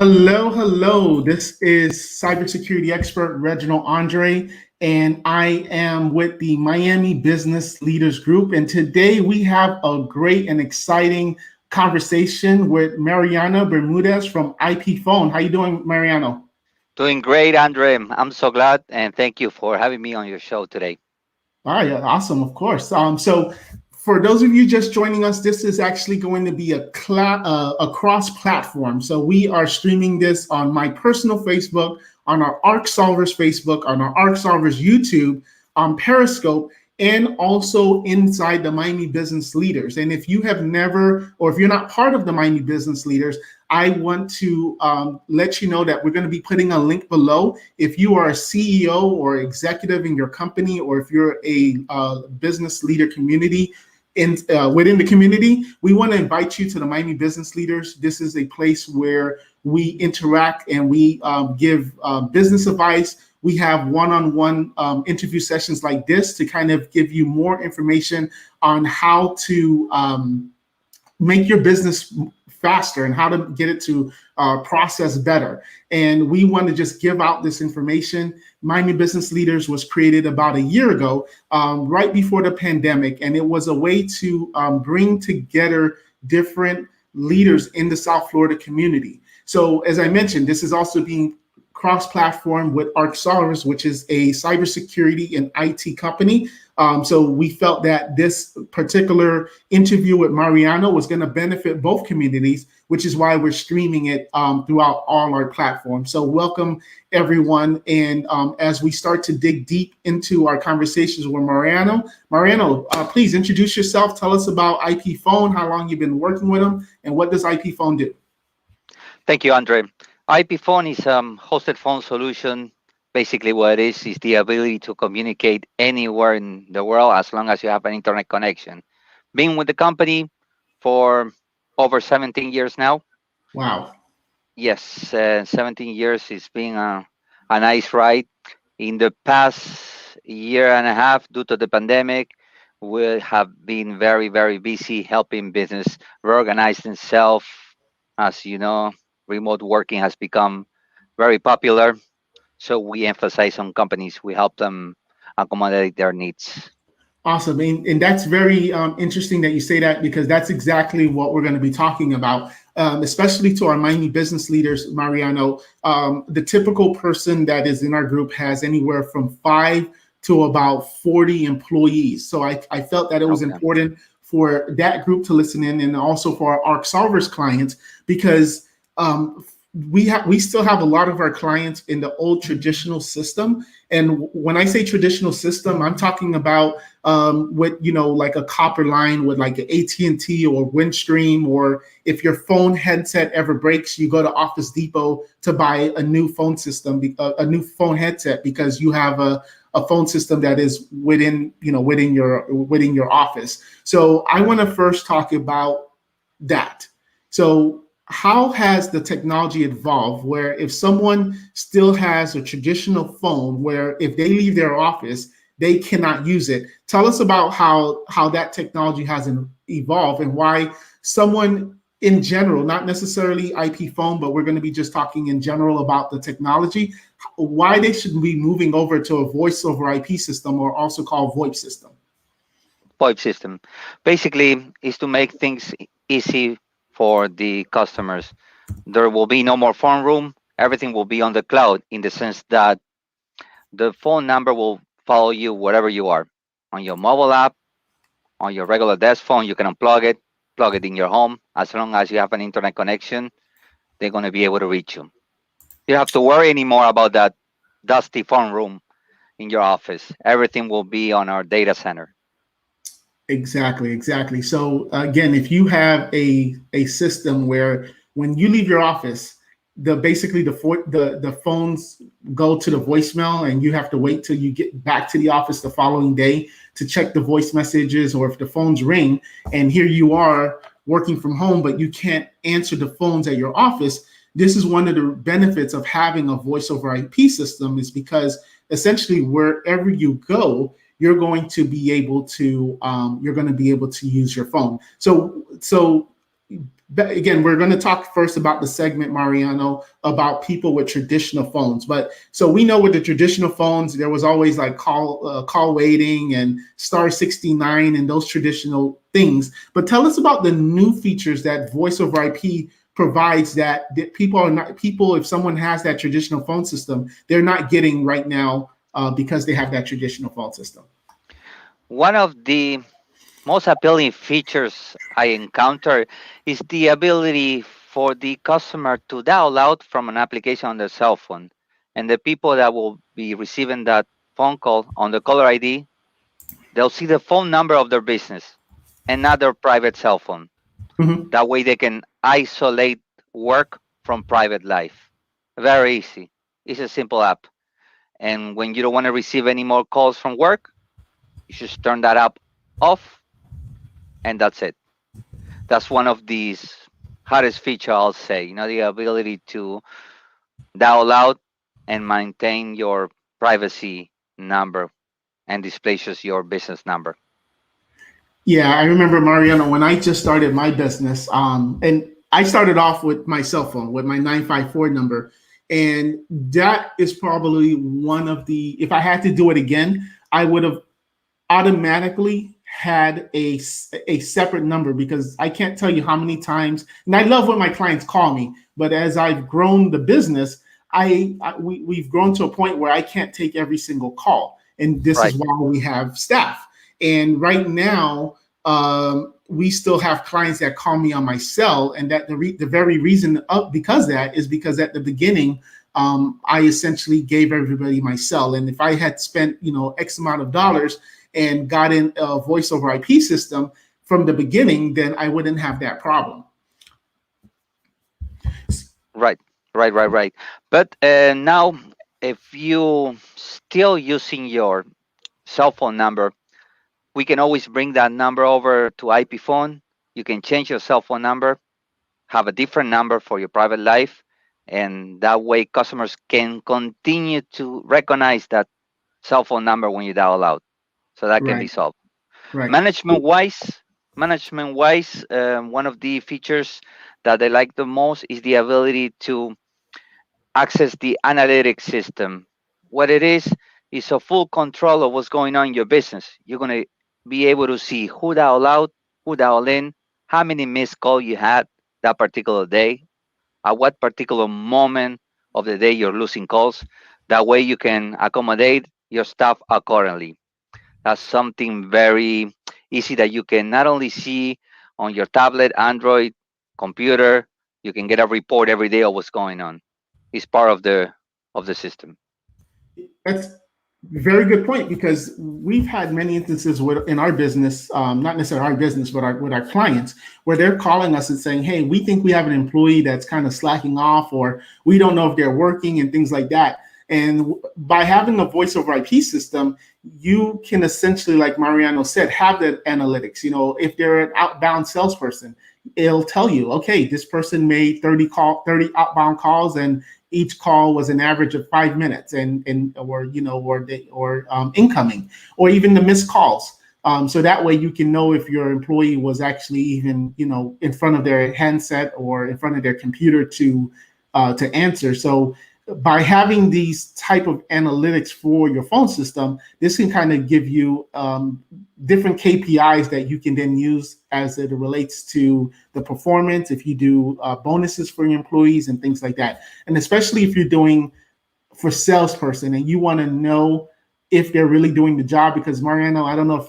Hello, hello. This is cybersecurity expert Reginald Andre, and I am with the Miami Business Leaders Group. And today we have a great and exciting conversation with Mariano Bermudez from IPFone. How you doing, Mariano? Doing great, Andre. I'm so glad and thank you for having me on your show today. All right, awesome, of course. So for those of you just joining us, this is actually going to be a cross-platform. So we are streaming this on my personal Facebook, on our Arc Solvers Facebook, on our Arc Solvers YouTube, on Periscope, and also inside the Miami Business Leaders. And if you have never, or if you're not part of the Miami Business Leaders, I want to let you know that we're going to be putting a link below. If you are a CEO or executive in your company, or if you're a business leader community within the community, we want to invite you to the Miami Business Leaders. This is a place where we interact and we give business advice. We have one-on-one interview sessions like this to kind of give you more information on how to make your business faster and how to get it to process better. And we want to just give out this information. Miami Business Leaders was created about a year ago, right before the pandemic. And it was a way to bring together different leaders in the South Florida community. So as I mentioned, this is also being cross-platform with Arc Solvers, which is a cybersecurity and IT company. So we felt that this particular interview with Mariano was going to benefit both communities, which is why we're streaming it throughout all our platforms. So welcome, everyone. And as we start to dig deep into our conversations with Mariano, please introduce yourself. Tell us about IPFone, how long you've been working with them, and what does IPFone do? Thank you, Andre. IP phone is a hosted phone solution. Basically, what it is the ability to communicate anywhere in the world as long as you have an internet connection. Been with the company for over 17 years now. Wow. Yes, 17 years. It's been a nice ride. In the past year and a half, due to the pandemic, we have been very, very busy helping business reorganize themselves. As you know, remote working has become very popular. So we emphasize on companies. We help them accommodate their needs. Awesome. And that's very interesting that you say that, because that's exactly what we're going to be talking about, especially to our Miami business leaders, Mariano. The typical person that is in our group has anywhere from 5 to about 40 employees. So I felt that it was Okay. important for that group to listen in, and also for our Arc Solvers clients, because we still have a lot of our clients in the old traditional system. And when I say traditional system, I'm talking about with, like a copper line with like an AT&T or Windstream, or if your phone headset ever breaks, you go to Office Depot to buy a new phone system, a new phone headset, because you have a phone system that is within your office. So I want to first talk about that. So how has the technology evolved, where if someone still has a traditional phone, where if they leave their office, they cannot use it? Tell us about how that technology has evolved, and why someone in general, not necessarily IPFone, but we're going to be just talking in general about the technology, why they should be moving over to a voice over IP system, or also called VoIP system. VoIP system basically is to make things easy for the customers. There will be no more phone room. Everything will be on the cloud, in the sense that the phone number will follow you wherever you are. On your mobile app, on your regular desk phone, you can unplug it, plug it in your home. As long as you have an internet connection, they're going to be able to reach you. You don't have to worry anymore about that dusty phone room in your office. Everything will be on our data center. Exactly. So again, if you have a system where when you leave your office, the phones go to the voicemail, and you have to wait till you get back to the office the following day to check the voice messages, or if the phones ring, and here you are working from home, but you can't answer the phones at your office. This is one of the benefits of having a voice over IP system, is because essentially wherever you go, you're going to be able to use your phone. So again, we're going to talk first about the segment, Mariano, about people with traditional phones. But so we know with the traditional phones, there was always like call waiting and star 69 and those traditional things. But tell us about the new features that voice over IP provides that people are not people. If someone has that traditional phone system, they're not getting right now because they have that traditional phone system. One of the most appealing features I encounter is the ability for the customer to dial out from an application on their cell phone. And the people that will be receiving that phone call on the caller ID, they'll see the phone number of their business and not their private cell phone. Mhm. That way they can isolate work from private life. Very easy. It's a simple app. And when you don't want to receive any more calls from work, you just turn that app off and that's it. That's one of these hardest feature, I'll say. The ability to dial out and maintain your privacy number and display just your business number. Yeah, I remember Mariano when I just started my business, and I started off with my cell phone with my 954 number, and that is probably one of the. If I had to do it again, I would have automatically had a separate number because I can't tell you how many times. And I love when my clients call me, but as I've grown the business, we've grown to a point where I can't take every single call, and this is Right. why we have staff. And right now, we still have clients that call me on my cell, and that the very reason of because that is because at the beginning, I essentially gave everybody my cell, and if I had spent X amount of dollars and got in a voice over IP system from the beginning, then I wouldn't have that problem. Right. Right. But now, if you still using your cell phone number, we can always bring that number over to IPFone. You can change your cell phone number, have a different number for your private life, and that way customers can continue to recognize that cell phone number when you dial out. So that can be Right, solved. right. Management wise, one of the features that I like the most is the ability to access the analytics system. What it is a full control of what's going on in your business. You're going to be able to see who dialed out, who dialed in, how many missed calls you had that particular day, at what particular moment of the day you're losing calls. That way you can accommodate your staff accordingly. That's something very easy that you can not only see on your tablet, Android, computer. You can get a report every day of what's going on. It's part of the system. That's a very good point because we've had many instances in our business, not necessarily our business, but with our clients, where they're calling us and saying, "Hey, we think we have an employee that's kind of slacking off, or we don't know if they're working," and things like that. And by having a voice over IP system, you can essentially, like Mariano said, have the analytics. If they're an outbound salesperson, it'll tell you, okay, this person made 30 outbound calls, and each call was an average of 5 minutes, and or incoming, or even the missed calls. So that way you can know if your employee was actually even in front of their handset or in front of their computer to answer. So by having these type of analytics for your phone system, this can kind of give you different KPIs that you can then use as it relates to the performance, if you do bonuses for your employees and things like that. And especially if you're doing for salesperson and you want to know if they're really doing the job, because Mariano, I don't know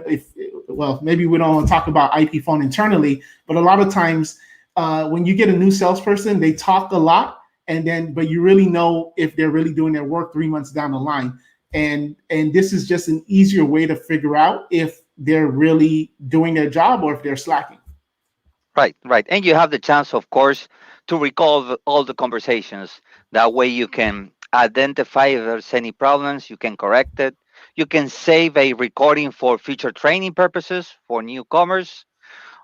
if well, maybe we don't want to talk about IPFone internally, but a lot of times when you get a new salesperson, they talk a lot, but you really know if they're really doing their work 3 months down the line. And this is just an easier way to figure out if they're really doing their job or if they're slacking. Right. And you have the chance, of course, to recall all the conversations. That way you can identify if there's any problems, you can correct it. You can save a recording for future training purposes for newcomers,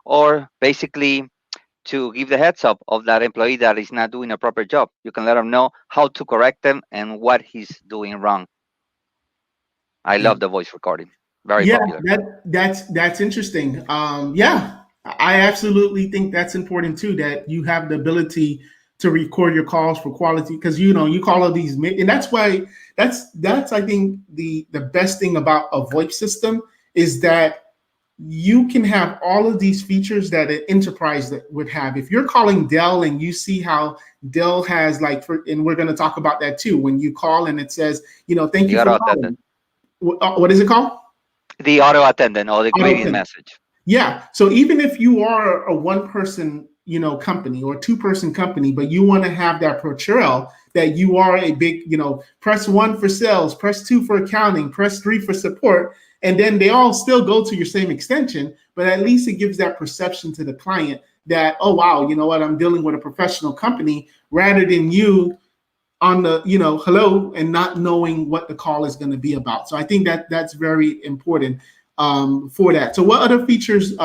or basically to give the heads up of that employee that is not doing a proper job. You can let them know how to correct them and what he's doing wrong. I Yeah. love the voice recording. Very Yeah, popular. that's interesting. Yeah, I absolutely think that's important too, that you have the ability to record your calls for quality, because you call all these, and that's why that's I think the best thing about a VoIP system is that you can have all of these features that an enterprise that would have. If you're calling Dell and you see how Dell has, like, and we're going to talk about that too, when you call and it says, thank The you for auto calling. attendant, What is it called? the auto attendant, or the Auto greeting pin. message. Yeah. So even if you are a one person, company or two-person company, but you want to have that portrayal that you are a big, press one for sales, press two for accounting, press three for support, and then they all still go to your same extension, but at least it gives that perception to the client that, oh wow, you know what, I'm dealing with a professional company, rather than you on the, hello, and not knowing what the call is going to be about. So I think that that's very important for that. So what other features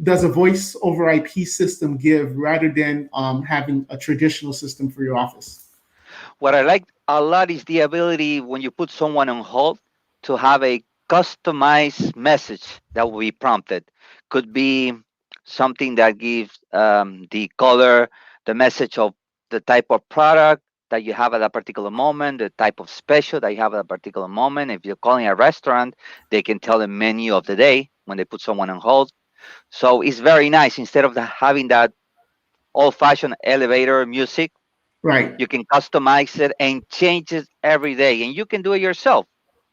does a voice over IP system give, rather than having a traditional system for your office? What I like a lot is the ability when you put someone on hold to have a customized message that will be prompted. Could be something that gives the color, the message of the type of product that you have at a particular moment, the type of special that you have at a particular moment. If you're calling a restaurant, they can tell the menu of the day when they put someone on hold. So it's very nice. Instead of having that old fashioned elevator music, Right. you can customize it and change it every day, and you can do it yourself.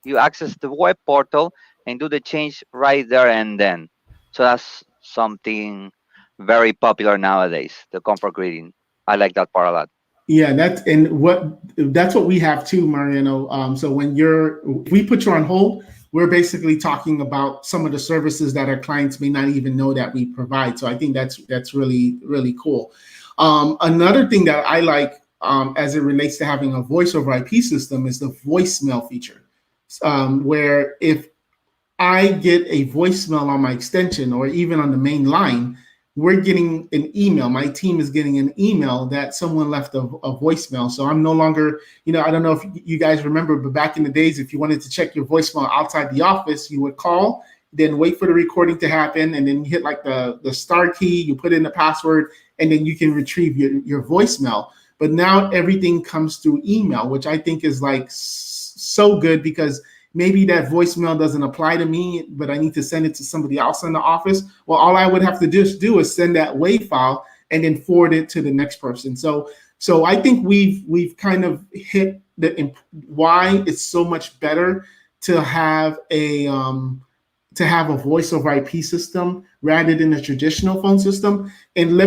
You access the web portal and do the change right there and then. So that's something very popular nowadays, the comfort greeting. I like that part a lot. Yeah, that's what we have too, Mariano. So if we put you on hold, we're basically talking about some of the services that our clients may not even know that we provide. So I think that's really really cool. Another thing that I like, as it relates to having a voice over IP system, is the voicemail feature, where if I get a voicemail on my extension or even on the main line, we're getting an email. My team is getting an email that someone left a voicemail. So I'm no longer, I don't know if you guys remember, but back in the days, if you wanted to check your voicemail outside the office, you would call, then wait for the recording to happen, and then you hit like the star key, you put in the password, and then you can retrieve your voicemail. But now everything comes through email, which I think is like so good, because maybe that voicemail doesn't apply to me, but I need to send it to somebody else in the office. Well, all I would have to just do is send that WAV file and then forward it to the next person. So I think we've kind of hit why it's so much better to have a voice over IP system rather than a traditional phone system. And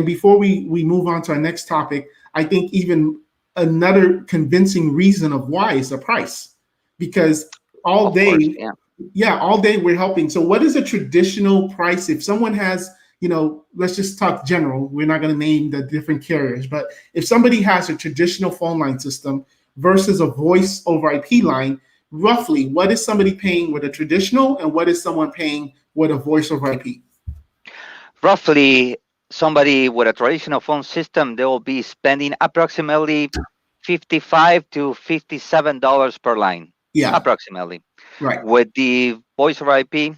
before we move on to our next topic, I think even another convincing reason of why is the price, because all Of course, day, yeah. yeah, all day we're helping. So what is a traditional price if someone has, let's just talk general, we're not going to name the different carriers, but if somebody has a traditional phone line system versus a voice over IP line, roughly what is somebody paying with a traditional, and what is someone paying with a voice over IP? Roughly, somebody with a traditional phone system, they will be spending approximately 55 to $57 per line, Yeah, approximately. right. With the voice over IP,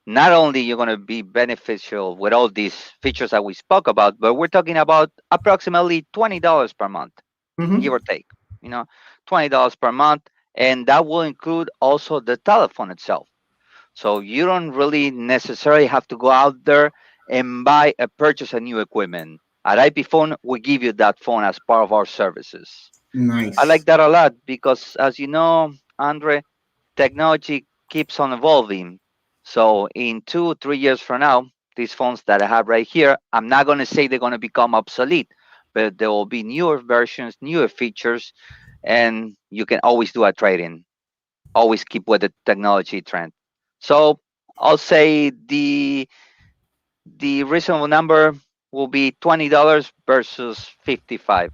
not only you're going to be beneficial with all these features that we spoke about, but we're talking about approximately $20 per month, give Hmm. or take, you know, $20 per month. And that will include also the telephone itself. So you don't really necessarily have to go out there and purchase a new equipment. At IPFone, we give you that phone as part of our services. I like Nice. that a lot because, as you know, Andre, technology keeps on evolving. So in 2, 3 years from now, these phones that I have right here, I'm not going to say they're going to become obsolete, but there will be newer versions, newer features, and you can always do a trade-in. Always keep with the technology trend. So I'll say the reasonable number will be $20 versus 55.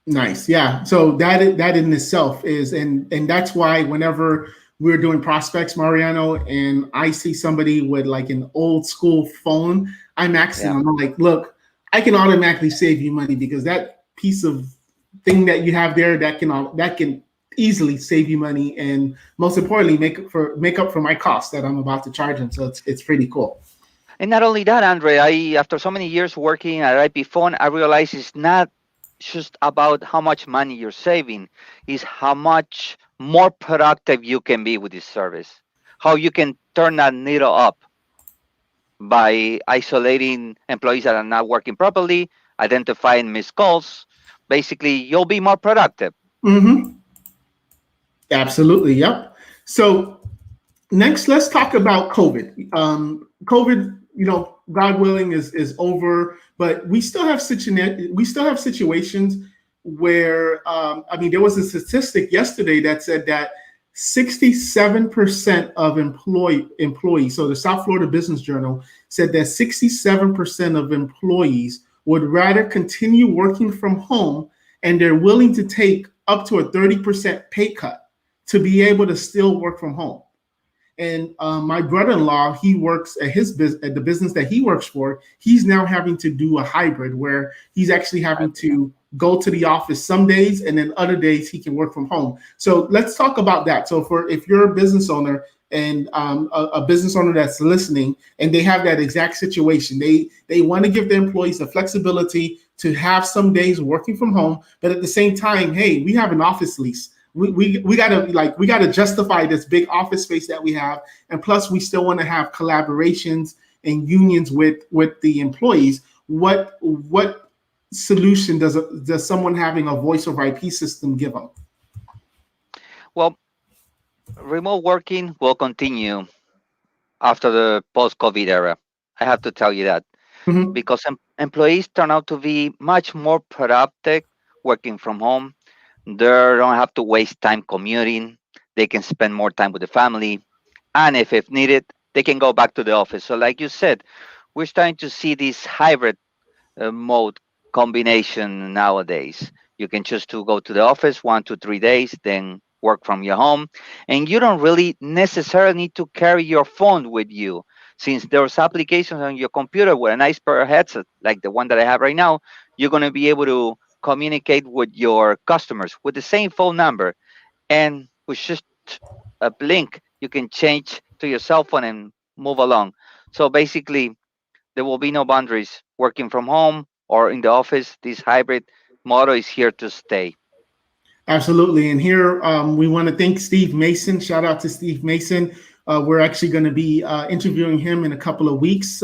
Nice. Yeah. So that in itself is, and that's why whenever we're doing prospects, Mariano, and I see somebody with like an old school phone, I'm asking Yeah. them, I'm like, look, I can automatically save you money, because that piece of thing that you have there, that can easily save you money, and most importantly, make up for my cost that I'm about to charge them. So it's pretty cool. And not only that, Andre, after so many years working at IPFone, I realized it's not just about how much money you're saving, is how much more productive you can be with this service. How you can turn that needle up by isolating employees that are not working properly, identifying missed calls. Basically, you'll be more productive. Mm-hmm. Absolutely. Yep. So next, let's talk about COVID. COVID, God willing, is over, but we still have situations where I mean, there was a statistic yesterday that said that 67% of employees. So the South Florida Business Journal said that 67% of employees would rather continue working from home, and they're willing to take up to a 30% pay cut to be able to still work from home. And my brother-in-law, he works at at the business that he works for. He's now having to do a hybrid where he's actually having to go to the office some days, and then other days he can work from home. So let's talk about that. So if you're a business owner and a business owner that's listening, and they have that exact situation, they want to give their employees the flexibility to have some days working from home, but at the same time, hey, we have an office lease. We gotta justify this big office space that we have, and plus we still want to have collaborations and unions with the employees. What solution does someone having a voice over IP system give them? Well, remote working will continue after the post COVID era. I have to tell you that Mm-hmm. because employees turn out to be much more productive working from home. They don't have to waste time commuting. They can spend more time with the family. And if needed, they can go back to the office. So, like you said, we're starting to see this hybrid mode combination nowadays. You can choose to go to the office 1 to 3 days, then work from your home, and you don't really necessarily need to carry your phone with you. Since there's applications on your computer with a nice pair of headset, like the one that I have right now, you're going to be able to communicate with your customers with the same phone number, and with just a blink, you can change to your cell phone and move along. So basically, there will be no boundaries. Working from home or in the office, this hybrid model is here to stay. Absolutely. And here we want to thank Steve Mason. Shout out to Steve Mason. We're actually going to be interviewing him in a couple of weeks.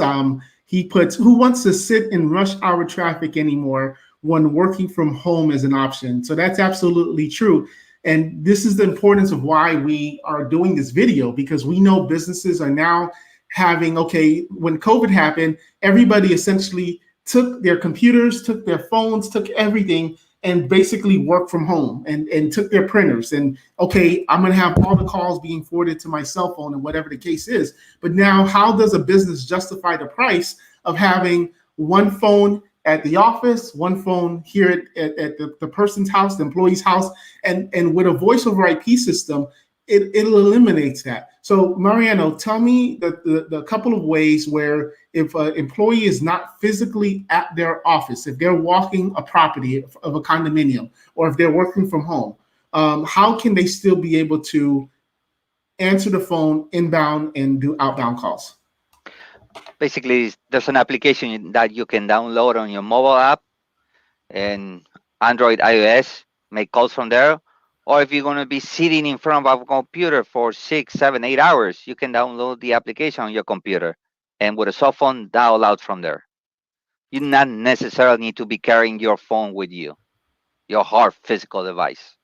He puts, who wants to sit in rush hour traffic anymore when working from home is an option? So that's absolutely true. And this is the importance of why we are doing this video, because we know businesses are now having, okay, when COVID happened, everybody essentially took their computers, took their phones, took everything and basically work from home and took their printers and okay, I'm going to have all the calls being forwarded to my cell phone and whatever the case is. But now how does a business justify the price of having one phone at the office, one phone here at the person's house, the employee's house, and with a voice over IP system, it eliminates that. So Mariano, tell me the couple of ways where if an employee is not physically at their office, if they're walking a property of a condominium, or if they're working from home, how can they still be able to answer the phone inbound and do outbound calls? Basically, there's an application that you can download on your mobile app and Android, iOS, make calls from there. Or if you're going to be sitting in front of a computer for 6, 7, 8 hours, you can download the application on your computer and with a cell phone, dial out from there. You not necessarily need to be carrying your phone with you, your hard physical device.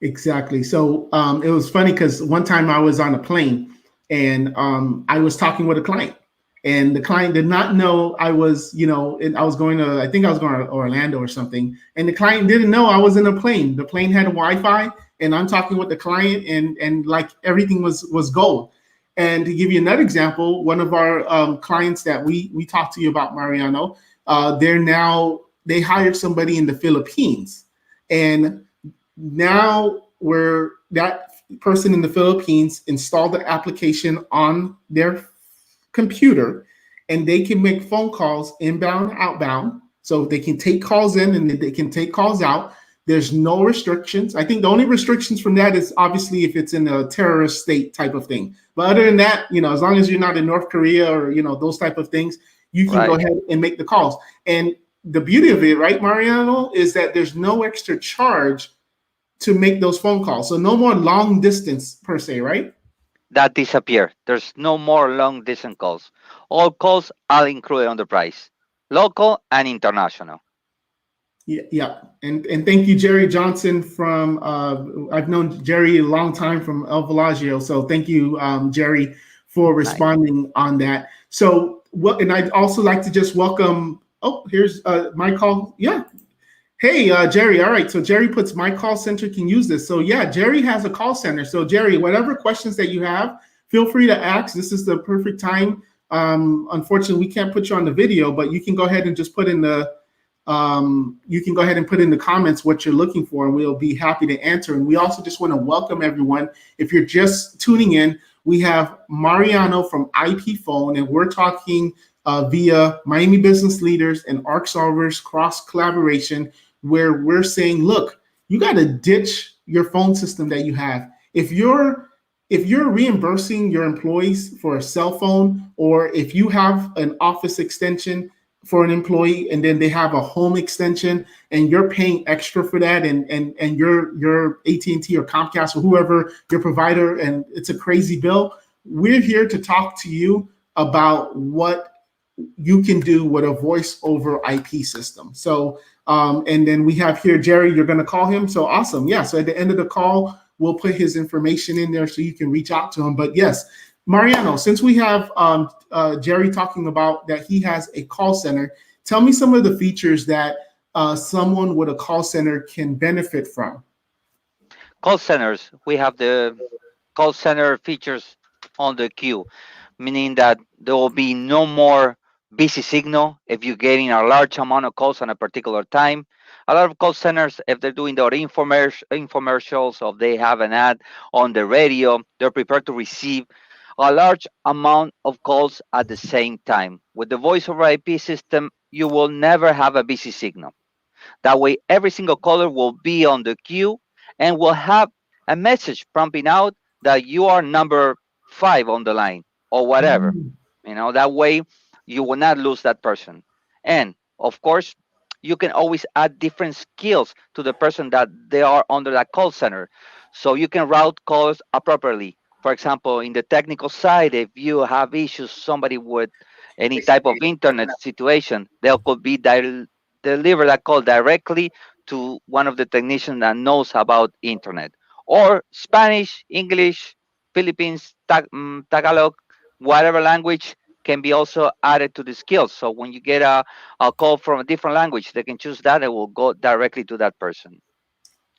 Exactly. So it was funny because one time I was on a plane and I was talking with a client, and the client did not know I was, I was going to, I think I was going to Orlando or something, and the client didn't know I was in a plane. The plane had Wi-Fi, and I'm talking with the client, and like everything was gold. And to give you another example, one of our clients that we talked to you about, Mariano, they hired somebody in the Philippines, and now where that person in the Philippines installed the application on their computer, and they can make phone calls inbound, outbound. So they can take calls in and they can take calls out. There's no restrictions. I think the only restrictions from that is obviously if it's in a terrorist state type of thing. But other than that, as long as you're not in North Korea or those type of things, you can go Right. ahead and make the calls. And the beauty of it, right, Mariano, is that there's no extra charge to make those phone calls. So no more long distance per se, right? That disappear. There's no more long distance calls. All calls are included on the price, local and international. Yeah, yeah. And thank you, Jerry Johnson from I've known Jerry a long time from El Villaggio. So thank you, Jerry, for Nice. responding on that. So what, and I'd also like to just welcome. Oh, here's my call. Yeah. Hey, Jerry. All right. So Jerry puts my call center can use this. So yeah, Jerry has a call center. So Jerry, whatever questions that you have, feel free to ask. This is the perfect time. Unfortunately, we can't put you on the video, but you can go ahead and just put in the comments what you're looking for, and we'll be happy to answer. And we also just want to welcome everyone. If you're just tuning in, we have Mariano from IPFone, and we're talking via Miami Business Leaders and ARC Solvers cross collaboration, where we're saying, look, you got to ditch your phone system that you have. If you're reimbursing your employees for a cell phone, or if you have an office extension for an employee and then they have a home extension and you're paying extra for that, and your AT&T or Comcast or whoever your provider, and it's a crazy bill, we're here to talk to you about what you can do with a voice over IP system. So and then we have here Jerry, you're going to call him. So awesome. Yeah, so at the end of the call we'll put his information in there so you can reach out to him. But yes, Mariano, since we have Jerry talking about that he has a call center, tell me some of the features that someone with a call center can benefit from. Call centers. We have the call center features on the queue, meaning that there will be no more busy signal if you're getting a large amount of calls on a particular time. A lot of call centers, if they're doing their infomercials or they have an ad on the radio, they're prepared to receive a large amount of calls at the same time. With the voice over IP system, you will never have a busy signal. That way, every single caller will be on the queue and will have a message prompting out that you are number 5 on the line or whatever. That way you will not lose that person. And of course, you can always add different skills to the person that they are under that call center. So you can route calls appropriately. For example, in the technical side, if you have issues, somebody with any type of internet situation, they could be deliver that call directly to one of the technicians that knows about internet, or Spanish, English, Philippines, Tagalog, whatever language can be also added to the skills. So when you get a call from a different language, they can choose that and will go directly to that person.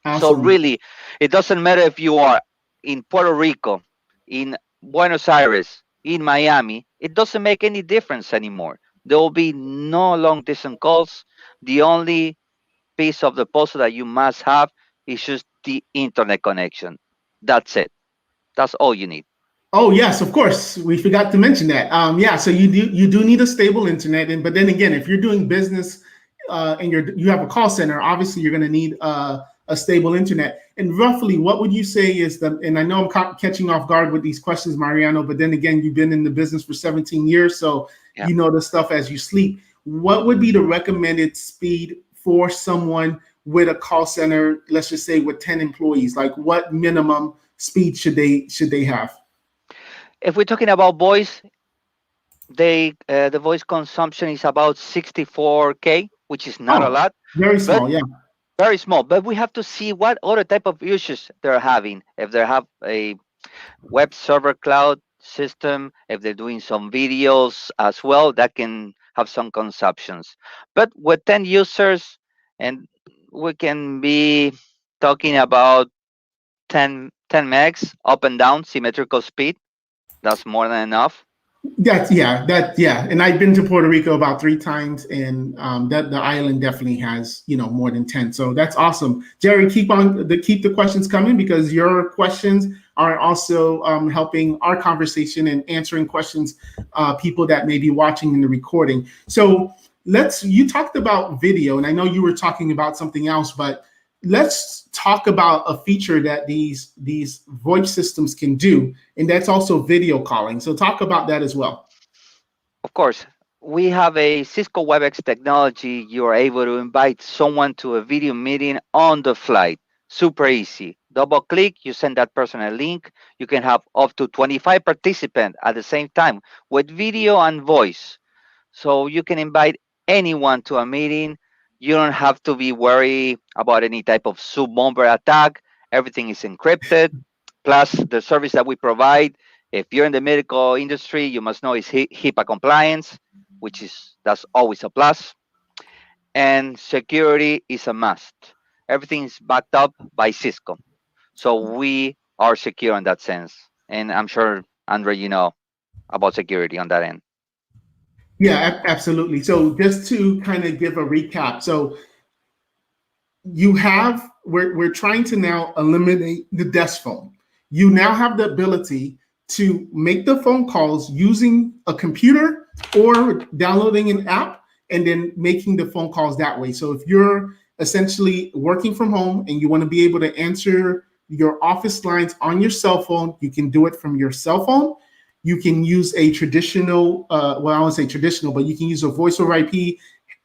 So Awesome. really, it doesn't matter if you are in Puerto Rico, in Buenos Aires, in Miami, it doesn't make any difference anymore. There will be no long distance calls. The only piece of the puzzle that you must have is just the internet connection. That's it. That's all you need. Oh yes, of course. We forgot to mention that. Yeah, so you do need a stable internet, and but then again, if you're doing business and you have a call center, obviously you're going to need a stable internet. And roughly, what would you say is the? And I know I'm catching off guard with these questions, Mariano, but then again, you've been in the business for 17 years, so Yeah. you know the stuff as you sleep. What would be the recommended speed for someone with a call center? Let's just say with 10 employees. Like, what minimum speed should they have? If we're talking about voice, the voice consumption is about 64K, which is not a Oh, lot, very but small. Yeah. very small. But we have to see what other type of uses they're having. If they have a web server cloud system, if they're doing some videos as well, that can have some consumptions. But with 10 users, and we can be talking about 10 megs up and down symmetrical speed. That's more than enough. That, and I've been to Puerto Rico about 3 times, and that the island definitely has more than 10. So that's awesome, Jerry. Keep the questions coming, because your questions are also helping our conversation and answering questions people that may be watching in the recording. So you talked about video, and I know you were talking about something else, but let's talk about a feature that these voice systems can do, and that's also video calling. So talk about that as well. Of course, we have a Cisco WebEx technology. You are able to invite someone to a video meeting on the flight. Super easy. Double click, you send that person a link. You can have up to 25 participants at the same time with video and voice. So you can invite anyone to a meeting. You don't have to be worried about any type of sub-bomber attack. Everything is encrypted. Plus, the service that we provide, if you're in the medical industry, you must know is HIPAA compliance, which is that's always a plus. And security is a must. Everything is backed up by Cisco, so we are secure in that sense. And I'm sure Andre, you know about security on that end. Yeah, absolutely. So just to kind of give a recap, so you have we're trying to now eliminate the desk phone. You now have the ability to make the phone calls using a computer or downloading an app and then making the phone calls that way. So if you're essentially working from home and you want to be able to answer your office lines on your cell phone, you can do it from your cell phone. You can use a traditional, well, I won't say traditional, but you can use a voice over IP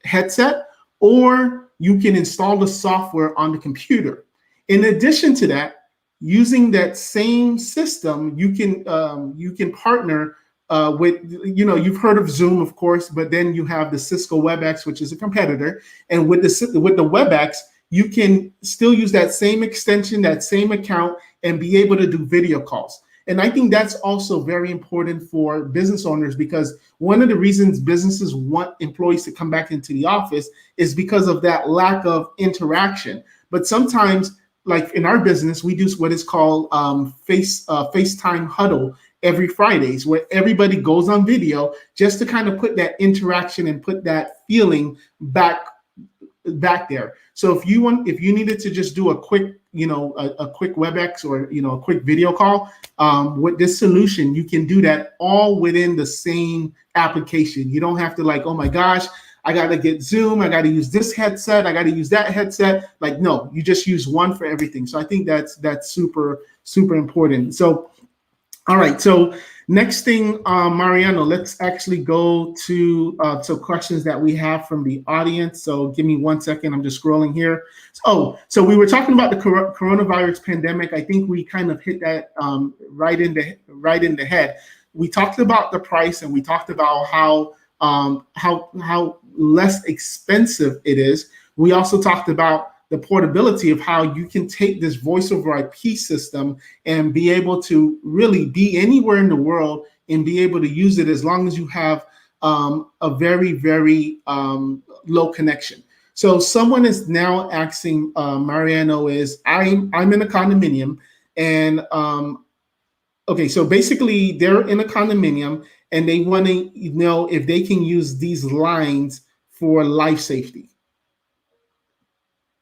headset, or you can install the software on the computer. In addition to that, using that same system, you can partner with, you've heard of Zoom, of course, but then you have the Cisco WebEx, which is a competitor, and with the WebEx, you can still use that same extension, that same account, and be able to do video calls. And I think that's also very important for business owners, because one of the reasons businesses want employees to come back into the office is because of that lack of interaction. But sometimes, like in our business, we do what is called FaceTime huddle every Fridays, where everybody goes on video just to kind of put that interaction and put that feeling back there. So if you needed to just do a quick, a quick WebEx or a quick video call, with this solution, you can do that all within the same application. You don't have to like, oh my gosh, I got to get Zoom, I got to use this headset, I got to use that headset. Like, no, you just use one for everything. So I think that's super important. So all right, so next thing, Mariano, let's actually go to questions that we have from the audience. So give me 1 second, I'm just scrolling here. So we were talking about the coronavirus pandemic. I think we kind of hit that right in the head. We talked about the price, and we talked about how less expensive it is. We also talked about the portability of how you can take this voice over IP system and be able to really be anywhere in the world and be able to use it as long as you have a very low connection. So someone is now asking Mariano, I'm in a condominium, and okay, so basically they're in a condominium and they want to know if they can use these lines for life safety.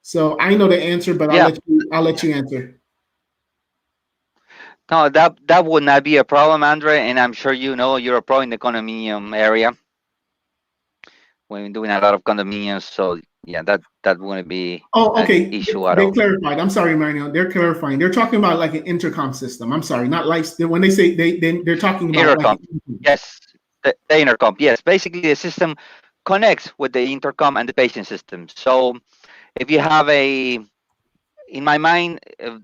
So I know the answer, but Yeah. I'll let you answer. No, that would not be a problem, Andre, and I'm sure you know you're a pro in the condominium area. We're doing a lot of condominiums, so yeah, that wouldn't be Oh, an okay. issue at They all. clarified. I'm sorry, Mariano. They're clarifying. They're talking about like an intercom system. I'm sorry, not lights. When they say they're talking about like Intercom, yes, the intercom, yes. Basically, the system connects with the intercom and the patient system. So if you have in my mind,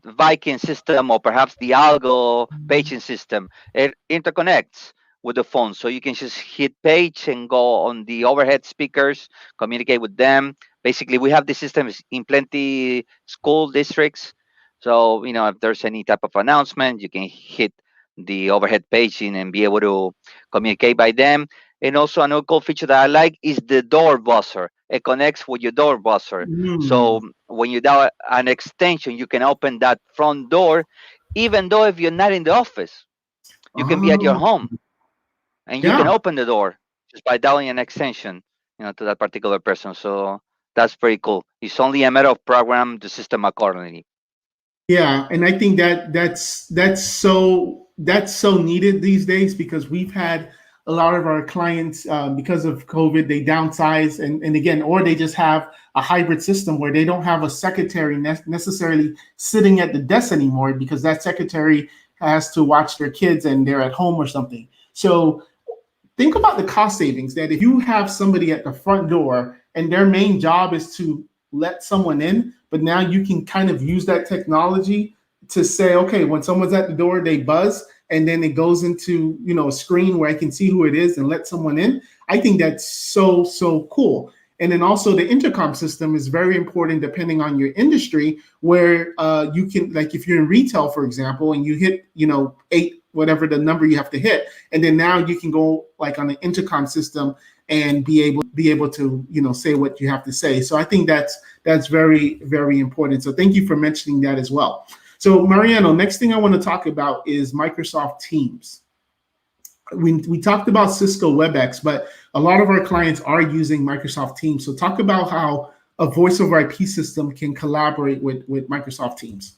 Viking system or perhaps the Algo paging system, it interconnects with the phone. So you can just hit page and go on the overhead speakers, communicate with them. Basically, we have the systems in plenty school districts. So, if there's any type of announcement, you can hit the overhead paging and be able to communicate by them. And also another cool feature that I like is the door buzzer. It connects with your door buzzer. So Mm. when you dial an extension, you can open that front door, even though if you're not in the office, you can be at your Oh, home and you yeah. can open the door just by dialing an extension, to that particular person. So that's pretty cool. It's only a matter of program the system accordingly. Yeah, and I think that's so needed these days, because we've had a lot of our clients, because of COVID, they downsize, and again, or they just have a hybrid system where they don't have a secretary necessarily sitting at the desk anymore because that secretary has to watch their kids and they're at home or something. So think about the cost savings that if you have somebody at the front door and their main job is to let someone in, but now you can kind of use that technology to say, okay, when someone's at the door, they buzz and then it goes into, a screen where I can see who it is and let someone in. I think that's so cool. And then also the intercom system is very important depending on your industry, where you can, like if you're in retail, for example, and you hit, 8, whatever the number you have to hit, and then now you can go like on an intercom system and be able to, say what you have to say. So I think that's very, very important. So thank you for mentioning that as well. So Mariano, next thing I want to talk about is Microsoft Teams. We talked about Cisco WebEx, but a lot of our clients are using Microsoft Teams. So talk about how a voice over IP system can collaborate with Microsoft Teams.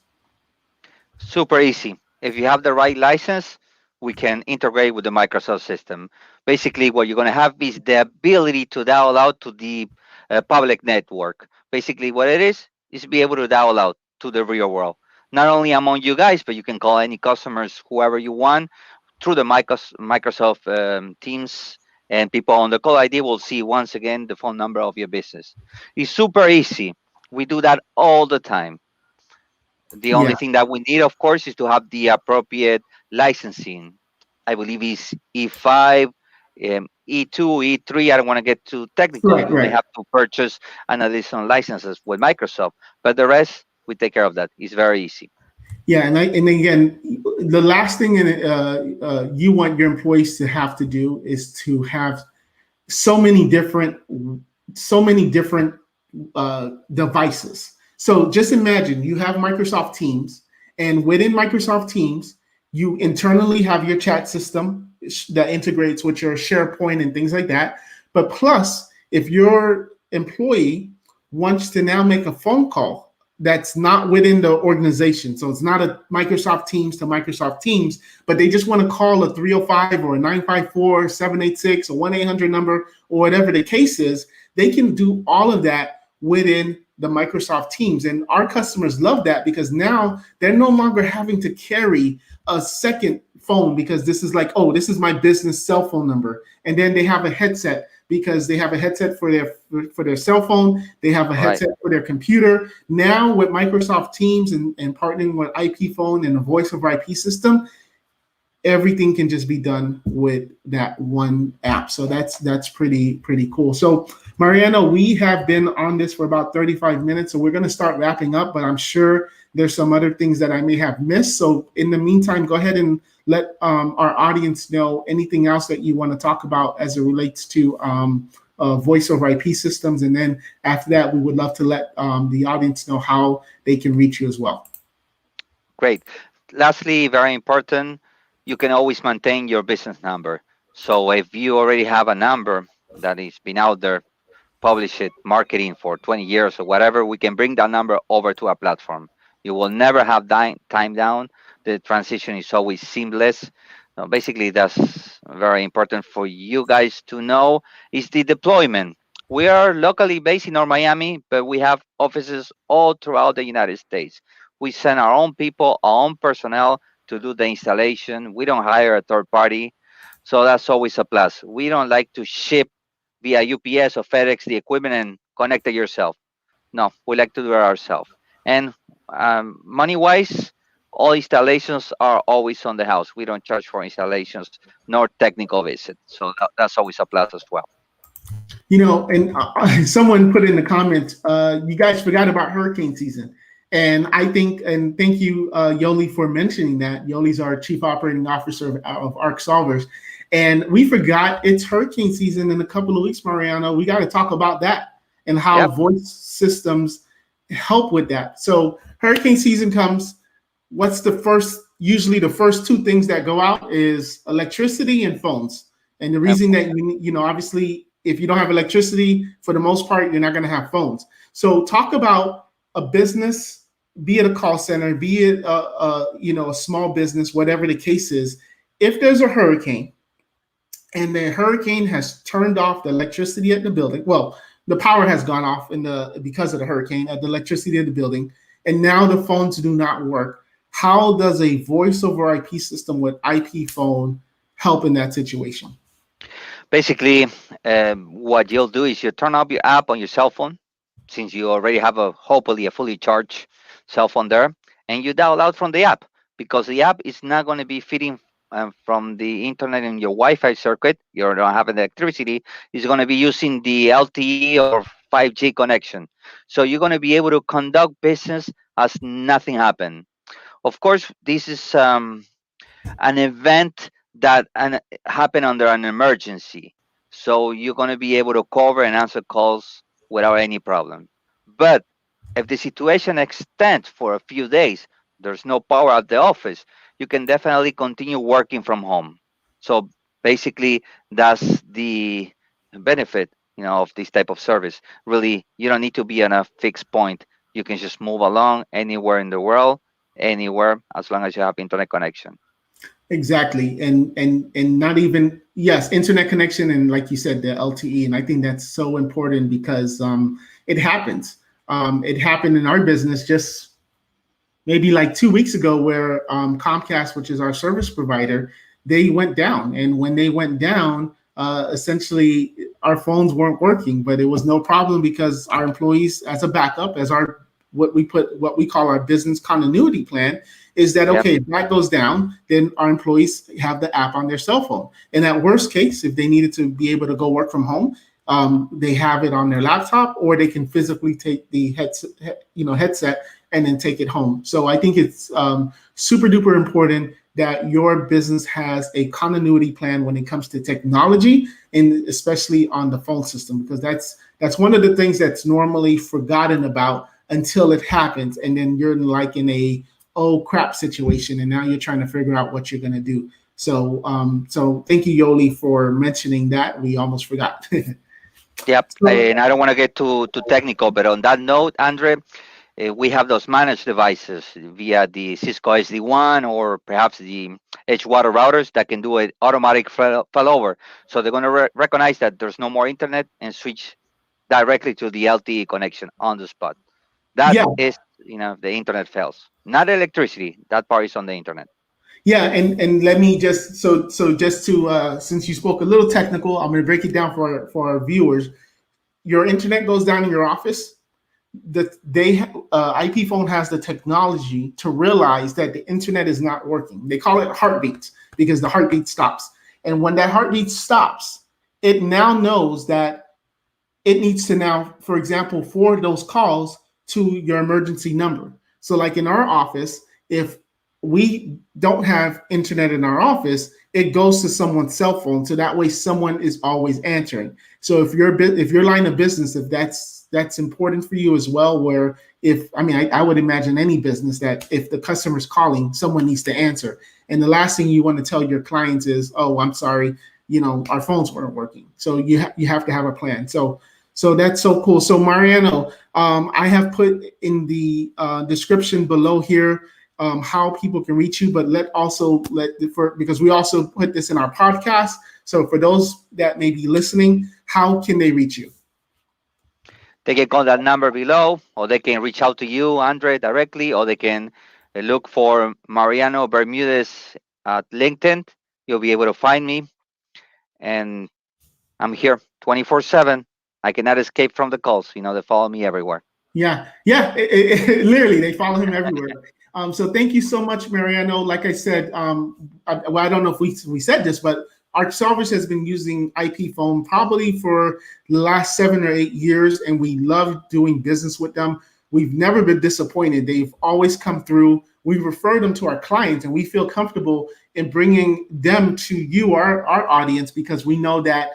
Super easy. If you have the right license, we can integrate with the Microsoft system. Basically, what you're going to have is the ability to dial out to the public network. Basically, what it is be able to dial out to the real world. Not only among you guys, but you can call any customers, whoever you want, through the Microsoft Teams, and people on the call ID will see once again the phone number of your business. It's super easy. We do that all the time. The only Yeah, thing that we need, of course, is to have the appropriate licensing. I believe is E5, E2, E3. I don't want to get too technical. right, You may right. have to purchase an additional licenses with Microsoft, but the rest we take care of that. It's very easy. Yeah, and again, the last thing you want your employees to have to do is to have so many different so many different devices. So just imagine you have Microsoft Teams, and within Microsoft Teams, you internally have your chat system that integrates with your SharePoint and things like that. But plus, if your employee wants to now make a phone call that's not within the organization, so it's not a Microsoft Teams to Microsoft Teams, but they just want to call a 305 or a 954, 786, or 1-800 number, or whatever the case is, they can do all of that within the Microsoft Teams. And our customers love that because now they're no longer having to carry a second phone because this is like, oh, this is my business cell phone number. And then they have a headset because they have a headset for their cell phone. They have a Right. headset for their computer. Now with Microsoft Teams and partnering with IPFone and a voice over IP system, everything can just be done with that one app. So that's pretty cool. So Mariano, we have been on this for about 35 minutes, so we're going to start wrapping up, but I'm sure there's some other things that I may have missed. So in the meantime, go ahead and let our audience know anything else that you want to talk about as it relates to voice over IP systems. And then after that, we would love to let the audience know how they can reach you as well. Great. Lastly, very important, you can always maintain your business number. So if you already have a number that is been out there, publish it, marketing for 20 years or whatever, we can bring that number over to a platform. You will never have time down. The transition is always seamless. Basically, that's very important for you guys to know is the deployment. We are locally based in North Miami, but we have offices all throughout the United States. We send our own people, our own personnel to do the installation. We don't hire a third party. So that's always a plus. We don't like to ship via UPS or FedEx the equipment and connect it yourself. No, we like to do it ourselves. And money wise, all installations are always on the house. We don't charge for installations nor technical visit. So that's always a plus as well. And someone put in the comments, you guys forgot about hurricane season. And I think, and thank you, Yoli, for mentioning that. Yoli's our chief operating officer of Arc Solvers. And we forgot it's hurricane season in a couple of weeks, Mariano. We got to talk about that and how Yep. voice systems help with that. So hurricane season comes. What's usually the first two things that go out is electricity and phones. And the Yep. reason that obviously, if you don't have electricity, for the most part, you're not going to have phones. So talk about a business, be it a call center, be it a small business, whatever the case is. If there's a hurricane and the hurricane has turned off the electricity at the building. Well, the power has gone off because of the hurricane at the electricity of the building, and now the phones do not work. How does a voice over IP system with IP phone help in that situation? Basically, what you'll do is you turn up your app on your cell phone, since you already have a hopefully a fully charged cell phone there, and you dial out from the app, because the app is not going to be feeding from the internet in your Wi-Fi circuit. You're not having electricity. It's going to be using the LTE or 5G connection. So you're going to be able to conduct business as nothing happened. Of course, this is an event that happen under an emergency. So you're going to be able to cover and answer calls without any problem. But if the situation extends for a few days, there's no power at the office, you can definitely continue working from home. So basically, that's the benefit, of this type of service. Really, you don't need to be on a fixed point. You can just move along anywhere in the world, anywhere, as long as you have internet connection. Exactly, and not even, yes, internet connection, and like you said, the LTE, and I think that's so important because it happens. It happened in our business just maybe like 2 weeks ago, where Comcast, which is our service provider, they went down, and when they went down, essentially our phones weren't working, but it was no problem because our employees, as a backup, as our what we call our business continuity plan, is that Yep. okay, if that goes down, then our employees have the app on their cell phone. And at worst case, if they needed to be able to go work from home, they have it on their laptop, or they can physically take the headset and then take it home. So I think it's super duper important that your business has a continuity plan when it comes to technology, and especially on the phone system, because that's one of the things that's normally forgotten about until it happens, and then you're like in a oh crap situation, and now you're trying to figure out what you're going to do. So thank you, Yoli, for mentioning that. We almost forgot. Yep. So And I don't want to get too technical, but on that note, Andre, we have those managed devices via the Cisco SD-WAN or perhaps the Edgewater routers that can do it automatic failover. So they're going to recognize that there's no more internet and switch directly to the LTE connection on the spot. That yeah, is, the internet fails. Not electricity. That part is on the internet. yeah, and let me just just to since you spoke a little technical, I'm going to break it down for our viewers. Your internet goes down in your office. IP phone has the technology to realize that the internet is not working. They call it heartbeats because the heartbeat stops. And when that heartbeat stops, it now knows that it needs to now, for example, forward those calls to your emergency number. So, like in our office, if we don't have internet in our office, it goes to someone's cell phone. So that way, someone is always answering. So if your line of business, if that's important for you as well, where if I mean I would imagine any business that if the customer's calling, someone needs to answer. And the last thing you want to tell your clients is, oh, I'm sorry, our phones weren't working. So you have to have a plan. So that's so cool. So Mariano, I have put in the description below here how people can reach you, but because we also put this in our podcast. So for those that may be listening, how can they reach you? They can call that number below, or they can reach out to you, Andre, directly, or they can look for Mariano Bermudez at LinkedIn. You'll be able to find me, and I'm here 24/7. I cannot escape from the calls. They follow me everywhere. Yeah, yeah, literally, they follow him everywhere. So thank you so much, Mariano. Like I said, I don't know if we said this, but our service has been using IP phone probably for the last 7 or 8 years, and we love doing business with them. We've never been disappointed. They've always come through. We refer them to our clients, and we feel comfortable in bringing them to you, our audience, because we know that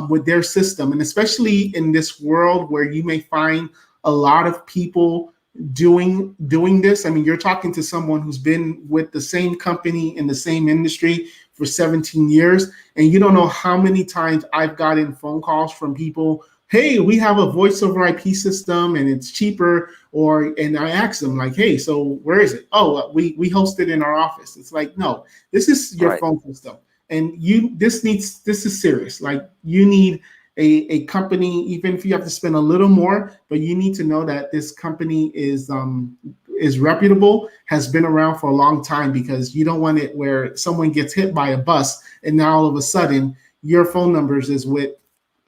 with their system, and especially in this world where you may find a lot of people doing this. I mean, you're talking to someone who's been with the same company in the same industry for 17 years, and you don't know how many times I've gotten phone calls from people, hey, we have a voice over IP system and it's cheaper, and I ask them like, hey, so where is it? Oh, we host it in our office. It's like, no, this is your Right. phone system. And this is serious. Like, you need a company, even if you have to spend a little more, but you need to know that this company is reputable, has been around for a long time, because you don't want it where someone gets hit by a bus and now all of a sudden your phone numbers is with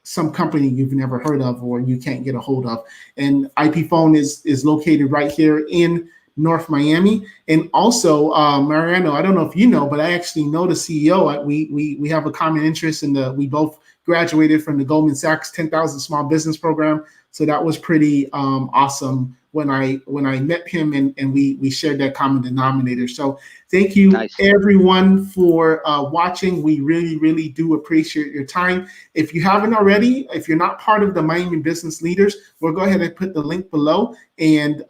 some company you've never heard of or you can't get a hold of. And IPFone is located right here in North Miami. And also, Mariano, I don't know if you know, but I actually know the CEO. We have a common interest in we both graduated from the Goldman Sachs 10,000 Small Business Program. So that was pretty awesome when I met him, and we shared that common denominator. So thank you Nice. everyone for watching. We really, really do appreciate your time. If you haven't already, if you're not part of the Miami Business Leaders, we'll go ahead and put the link below and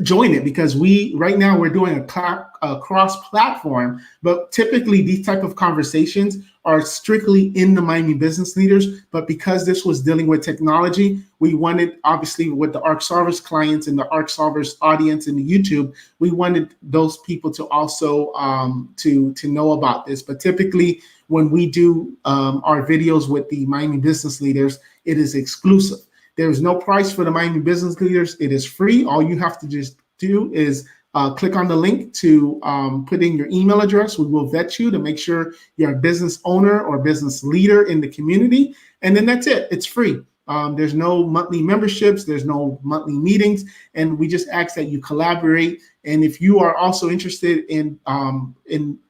join it, because right now we're doing a cross platform, but typically these type of conversations are strictly in the Miami Business Leaders. But because this was dealing with technology, we wanted, obviously with the ARC Solvers clients and the ARC Solvers audience in the YouTube, we wanted those people to also to know about this. But typically when we do our videos with the Miami Business Leaders, it is exclusive. There is no price for the Miami Business Leaders. It is free. All you have to just do is click on the link to put in your email address. We will vet you to make sure you're a business owner or business leader in the community. And then that's it. It's free. There's no monthly memberships. There's no monthly meetings. And we just ask that you collaborate. And if you are also interested in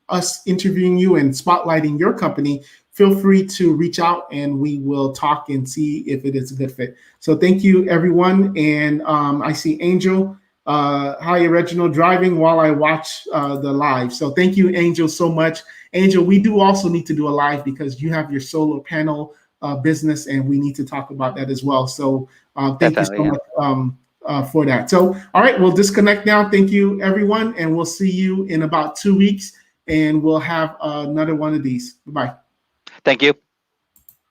us interviewing you and spotlighting your company, feel free to reach out and we will talk and see if it is a good fit. So thank you, everyone. And I see Angel. Hi, Reginald, driving while I watch the live. So thank you, Angel, so much. Angel, we do also need to do a live because you have your solar panel business and we need to talk about that as well. So thank you Definitely, so yeah. much for that. So, all right, we'll disconnect now. Thank you, everyone. And we'll see you in about 2 weeks and we'll have another one of these. Bye-bye. Thank you.